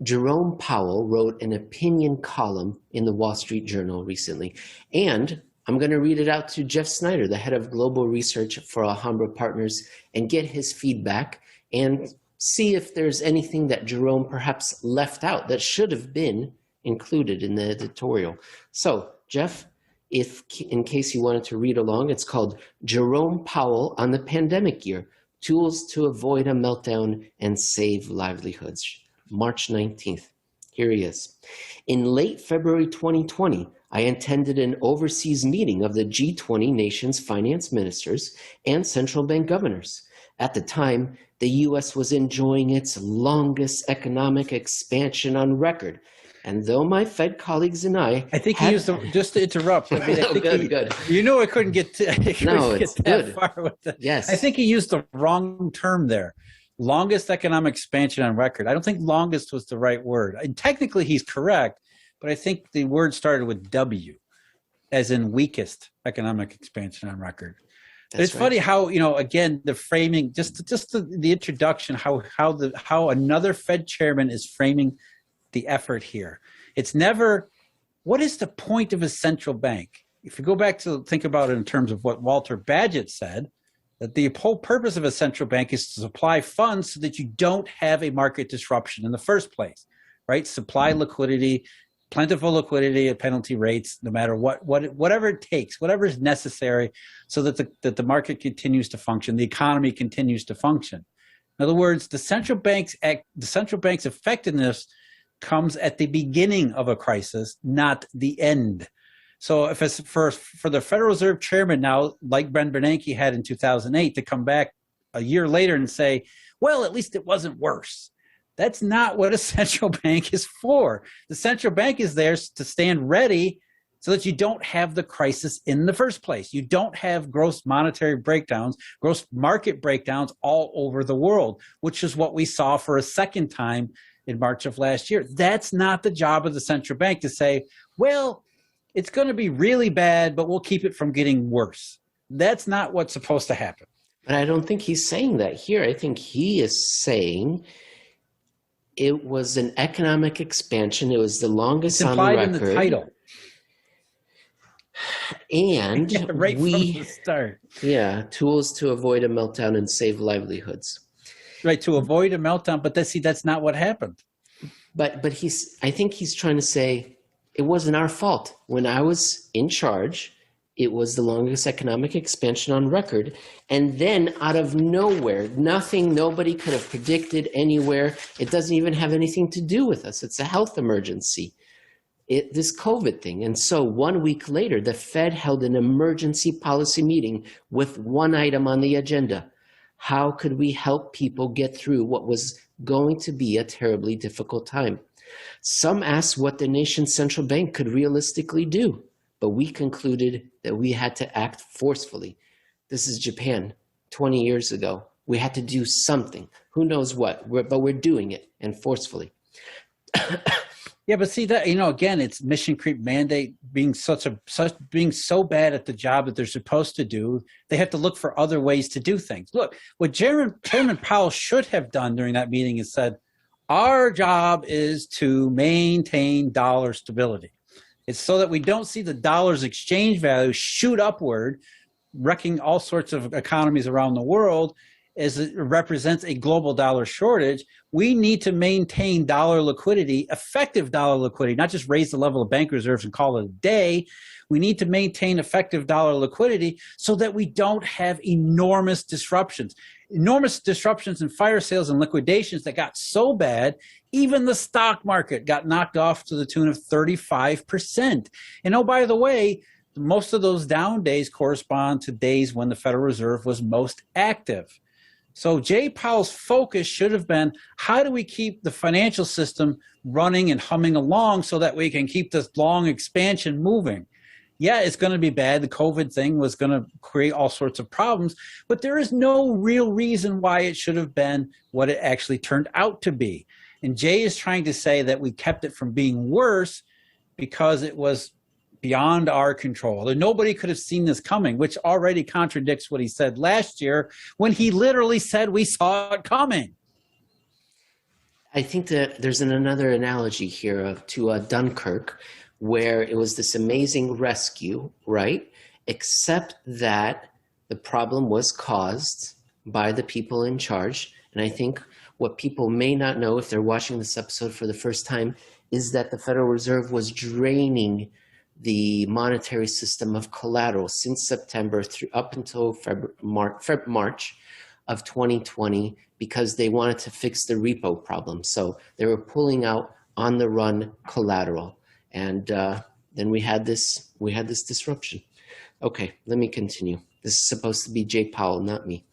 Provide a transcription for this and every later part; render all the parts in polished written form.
Jerome Powell wrote an opinion column in the Wall Street Journal recently, and I'm going to read it out to Jeff Snider, the head of global research for Alhambra Partners, and get his feedback and see if there's anything that Jerome perhaps left out that should have been included in the editorial. So, Jeff, if in case you wanted to read along, it's called Jerome Powell on the Pandemic Year, Tools to Avoid a Meltdown and Save Livelihoods, March 19th. Here he is. In late February 2020, I attended an overseas meeting of the G20 nations' finance ministers and central bank governors. At the time, the U.S. was enjoying its longest economic expansion on record. And though my Fed colleagues and I think he used the, just to interrupt. I mean, I think good. You know, I couldn't get to, good. Far with the, yes. I think he used the wrong term there. Longest economic expansion on record. I don't think longest was the right word. And technically, he's correct, but I think the word started with W, as in weakest economic expansion on record. It's funny how, you know, again, the framing, just the introduction, how another Fed chairman is framing the effort here. It's never, what is the point of a central bank? If you go back to think about it in terms of what Walter Bagehot said, that the whole purpose of a central bank is to supply funds so that you don't have a market disruption in the first place, right? Supply liquidity, plentiful liquidity at penalty rates, no matter whatever it takes, whatever is necessary, so that the market continues to function, the economy continues to function. In other words, the central bank's effectiveness comes at the beginning of a crisis, not the end. So if it's for the Federal Reserve chairman now, like Ben Bernanke had in 2008, to come back a year later and say, well, at least it wasn't worse. That's not what a central bank is for. The central bank is there to stand ready so that you don't have the crisis in the first place. You don't have gross monetary breakdowns, gross market breakdowns all over the world, which is what we saw for a second time in March of last year. That's not the job of the central bank to say, well, it's going to be really bad, but we'll keep it from getting worse. That's not what's supposed to happen. But I don't think he's saying that here. I think he is saying it was an economic expansion. It was the longest on the record. It's implied in the title. And yeah, right from the start. Yeah, tools to avoid a meltdown and save livelihoods. Right, to avoid a meltdown, but that's not what happened. But I think he's trying to say it wasn't our fault. When I was in charge, it was the longest economic expansion on record. And then out of nowhere, nobody could have predicted anywhere. It doesn't even have anything to do with us. It's a health emergency, this COVID thing. And so 1 week later, the Fed held an emergency policy meeting with one item on the agenda. How could we help people get through what was going to be a terribly difficult time? Some asked what the nation's central bank could realistically do, but we concluded that we had to act forcefully. This is Japan 20 years ago. We had to do something. Who knows what, but we're doing it, and forcefully. Yeah, but see that, you know, again, it's mission creep mandate being being so bad at the job that they're supposed to do. They have to look for other ways to do things. Look, what Chairman Powell should have done during that meeting is said, our job is to maintain dollar stability. It's so that we don't see the dollar's exchange value shoot upward, wrecking all sorts of economies around the world, as it represents a global dollar shortage. We need to maintain dollar liquidity, effective dollar liquidity, not just raise the level of bank reserves and call it a day. We need to maintain effective dollar liquidity so that we don't have enormous disruptions in fire sales and liquidations that got so bad, even the stock market got knocked off to the tune of 35%. And oh, by the way, most of those down days correspond to days when the Federal Reserve was most active. So Jay Powell's focus should have been, how do we keep the financial system running and humming along so that we can keep this long expansion moving? Yeah, it's going to be bad. The COVID thing was going to create all sorts of problems, but there is no real reason why it should have been what it actually turned out to be. And Jay is trying to say that we kept it from being worse because it was beyond our control. And nobody could have seen this coming, which already contradicts what he said last year when he literally said we saw it coming. I think that there's another analogy here to Dunkirk, where it was this amazing rescue, right? Except that the problem was caused by the people in charge. And I think what people may not know if they're watching this episode for the first time is that the Federal Reserve was draining the monetary system of collateral since September through up until March of 2020 because they wanted to fix the repo problem. So they were pulling out on the run collateral. And then we had this disruption. Okay, let me continue. This is supposed to be Jay Powell, not me.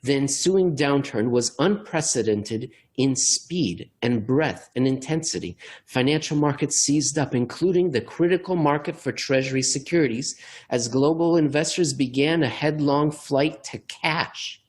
The ensuing downturn was unprecedented in speed and breadth and intensity. Financial markets seized up, including the critical market for Treasury securities, as global investors began a headlong flight to cash.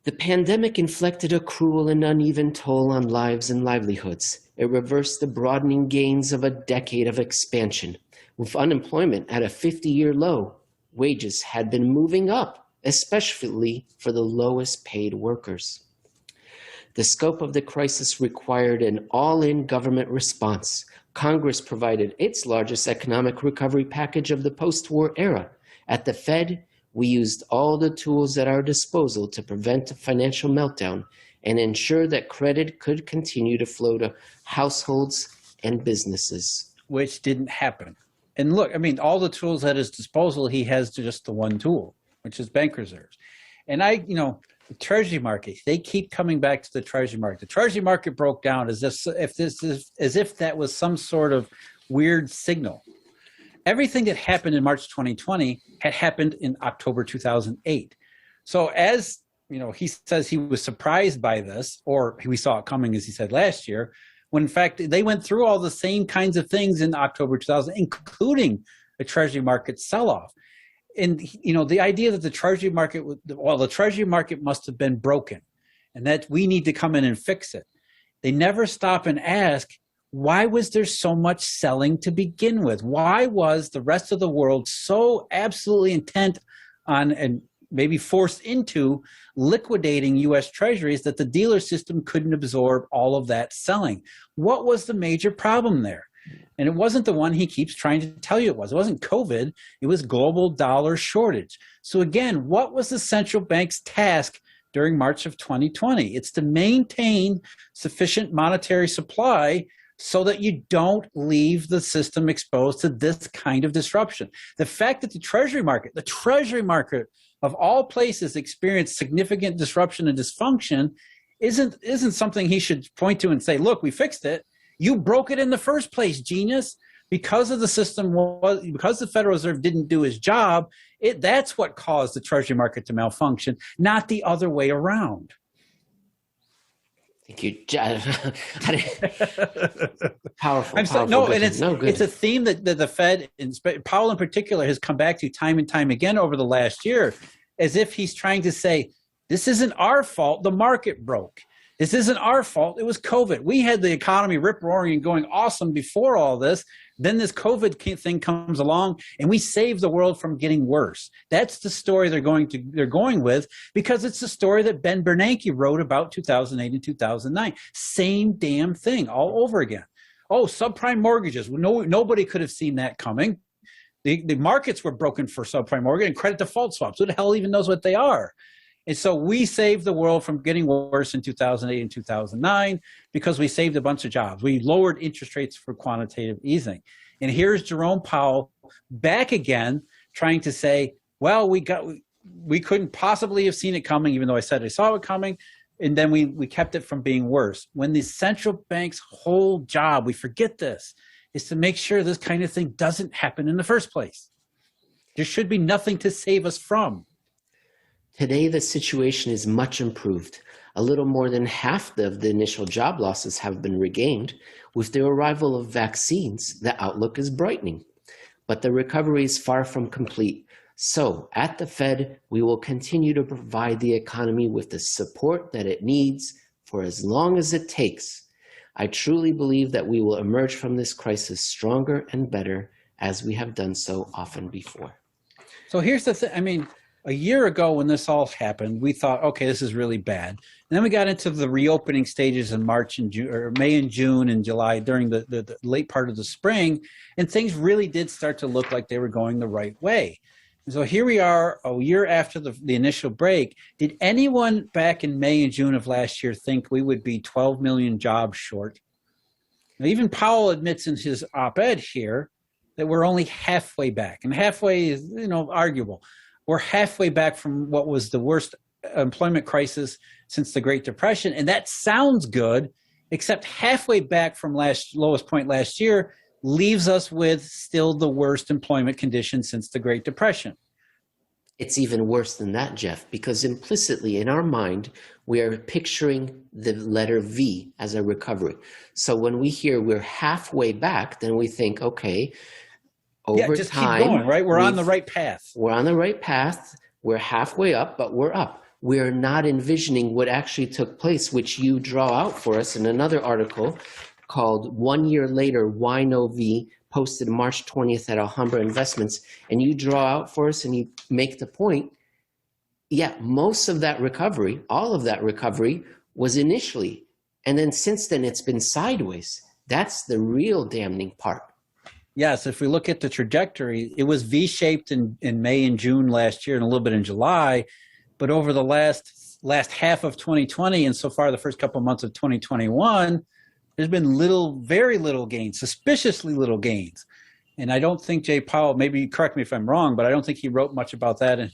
The pandemic inflicted a cruel and uneven toll on lives and livelihoods. It reversed the broadening gains of a decade of expansion. With unemployment at a 50-year low, wages had been moving up, especially for the lowest paid workers. The scope of the crisis required an all-in government response. Congress provided its largest economic recovery package of the post-war era. At the Fed, we used all the tools at our disposal to prevent a financial meltdown and ensure that credit could continue to flow to households and businesses. Which didn't happen. And look, I mean, all the tools at his disposal, he has just the one tool, which is bank reserves. And the Treasury market, they keep coming back to the Treasury market. The Treasury market broke down as if that was some sort of weird signal. Everything that happened in March 2020 had happened in October 2008. So as he says he was surprised by this, or we saw it coming, as he said last year, when in fact they went through all the same kinds of things in October 2000, including the Treasury market sell-off. And the idea that the Treasury market must have been broken and that we need to come in and fix it. They never stop and ask, why was there so much selling to begin with? Why was the rest of the world so absolutely intent on, and maybe forced into, liquidating U.S. Treasuries that the dealer system couldn't absorb all of that selling? What was the major problem there? And it wasn't the one he keeps trying to tell you it was. It wasn't COVID. It was global dollar shortage. So again, what was the central bank's task during March of 2020? It's to maintain sufficient monetary supply so that you don't leave the system exposed to this kind of disruption. The fact that the Treasury market of all places experienced significant disruption and dysfunction isn't something he should point to and say, look, we fixed it. You broke it in the first place, genius. Because of the system, because the Federal Reserve didn't do his job, that's what caused the Treasury market to malfunction, not the other way around. Thank you. Powerful. It's a theme that the Fed, and Powell in particular, has come back to time and time again over the last year, as if he's trying to say, this isn't our fault, the market broke. This isn't our fault, it was COVID. We had the economy rip-roaring and going awesome before all this. Then this COVID thing comes along and we save the world from getting worse. That's the story they're going with, because it's the story that Ben Bernanke wrote about 2008 and 2009. Same damn thing all over again. Oh, subprime mortgages. Nobody could have seen that coming. The markets were broken for subprime mortgage and credit default swaps. Who the hell even knows what they are? And so we saved the world from getting worse in 2008 and 2009 because we saved a bunch of jobs. We lowered interest rates for quantitative easing. And here's Jerome Powell back again trying to say, well, we couldn't possibly have seen it coming, even though I said I saw it coming. And then we kept it from being worse. When the central bank's whole job, we forget this, is to make sure this kind of thing doesn't happen in the first place. There should be nothing to save us from. Today, the situation is much improved. A little more than half of the initial job losses have been regained. With the arrival of vaccines, the outlook is brightening. But the recovery is far from complete. So, at the Fed, we will continue to provide the economy with the support that it needs for as long as it takes. I truly believe that we will emerge from this crisis stronger and better, as we have done so often before. So here's the thing. I mean, A year ago when this all happened, we thought, okay, this is really bad. And then we got into the reopening stages in March and June, or May and June and July during the late part of the spring, and things really did start to look like they were going the right way. And so here we are a year after the initial break. Did anyone back in May and June of last year think we would be 12 million jobs short? Now, even Powell admits in his op-ed here that we're only halfway back, and halfway is, arguable. We're halfway back from what was the worst employment crisis since the Great Depression, and that sounds good, except halfway back from lowest point last year leaves us with still the worst employment conditions since the Great Depression. It's even worse than that, Jeff, because implicitly in our mind, we are picturing the letter V as a recovery. So when we hear we're halfway back, then we think, okay, over just time, keep going, right? We're on the right path. We're on the right path. We're halfway up, but we're up. We're not envisioning what actually took place, which you draw out for us in another article called 1 Year Later, Why No V, posted March 20th at Alhambra Investments. And you draw out for us and you make the point, yeah, most of that recovery, all of that recovery was initially. And then since then, it's been sideways. That's the real damning part. Yes, if we look at the trajectory, it was V-shaped in May and June last year and a little bit in July, but over the last half of 2020 and so far the first couple of months of 2021, there's been very little gains, suspiciously little gains. And I don't think Jay Powell, maybe correct me if I'm wrong, but I don't think he wrote much about that in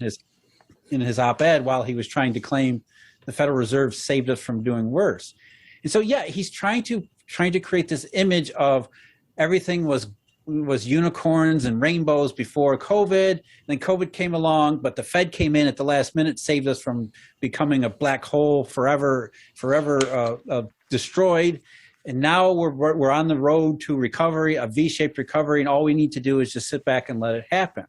his op-ed while he was trying to claim the Federal Reserve saved us from doing worse. And so, yeah, he's trying to create this image of everything was unicorns and rainbows before COVID. Then COVID came along, but the Fed came in at the last minute, saved us from becoming a black hole forever destroyed. And now we're on the road to recovery, a V-shaped recovery, and all we need to do is just sit back and let it happen.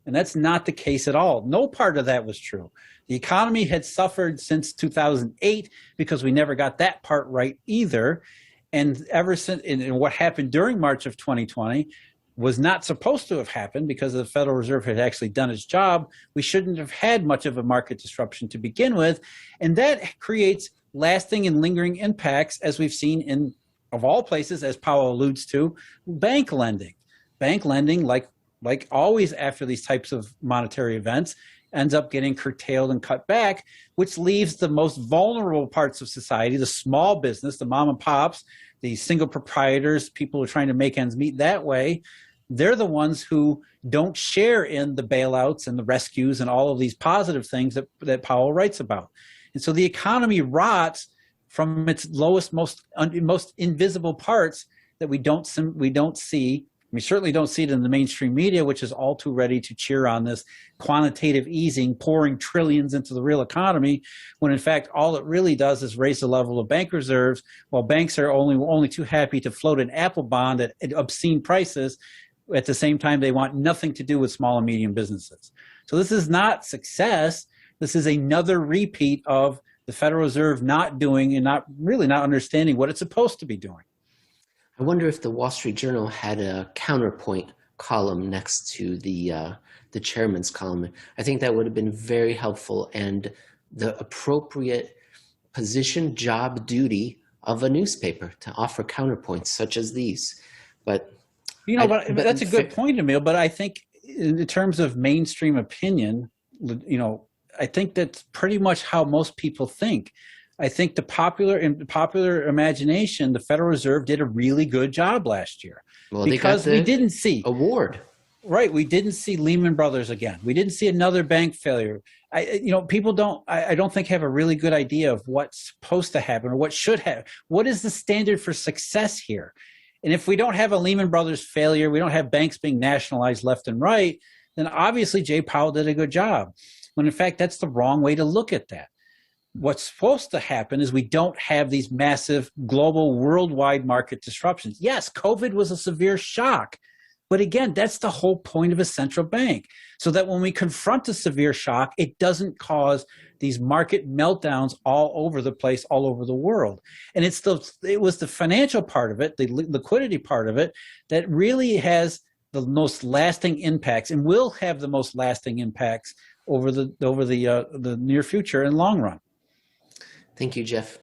And that's not the case at all. No part of that was true. The economy had suffered since 2008 because we never got that part right either. And ever since, and what happened during March of 2020 was not supposed to have happened because the Federal Reserve had actually done its job. We shouldn't have had much of a market disruption to begin with. And that creates lasting and lingering impacts, as we've seen in, of all places, as Powell alludes to, bank lending. Bank lending, like always after these types of monetary events, ends up getting curtailed and cut back, which leaves the most vulnerable parts of society, the small business, the mom and pops, the single proprietors, people who are trying to make ends meet that way. They're the ones who don't share in the bailouts and the rescues and all of these positive things that Powell writes about. And so the economy rots from its lowest, most invisible parts that we don't see. We certainly don't see it in the mainstream media, which is all too ready to cheer on this quantitative easing, pouring trillions into the real economy, when in fact all it really does is raise the level of bank reserves, while banks are only too happy to float an Apple bond at obscene prices. At the same time, they want nothing to do with small and medium businesses. So this is not success. This is another repeat of the Federal Reserve not doing and not understanding what it's supposed to be doing. I wonder if the Wall Street Journal had a counterpoint column next to the chairman's column. I think that would have been very helpful and the appropriate position, job, duty of a newspaper to offer counterpoints such as these. But that's a good point, Emil. But I think in terms of mainstream opinion, I think that's pretty much how most people think. I think in popular imagination, the Federal Reserve did a really good job last year. Well, because we didn't see award. Right, we didn't see Lehman Brothers again. We didn't see another bank failure. People don't have a really good idea of what's supposed to happen or what should happen. What is the standard for success here? And if we don't have a Lehman Brothers failure, we don't have banks being nationalized left and right, then obviously Jay Powell did a good job. When in fact, that's the wrong way to look at that. What's supposed to happen is we don't have these massive global worldwide market disruptions. Yes, COVID was a severe shock, but again, that's the whole point of a central bank, so that when we confront a severe shock, it doesn't cause these market meltdowns all over the place, all over the world. And it was the financial part of it, the liquidity part of it, that really has the most lasting impacts and will have the most lasting impacts over the near future and long run. Thank you, Jeff.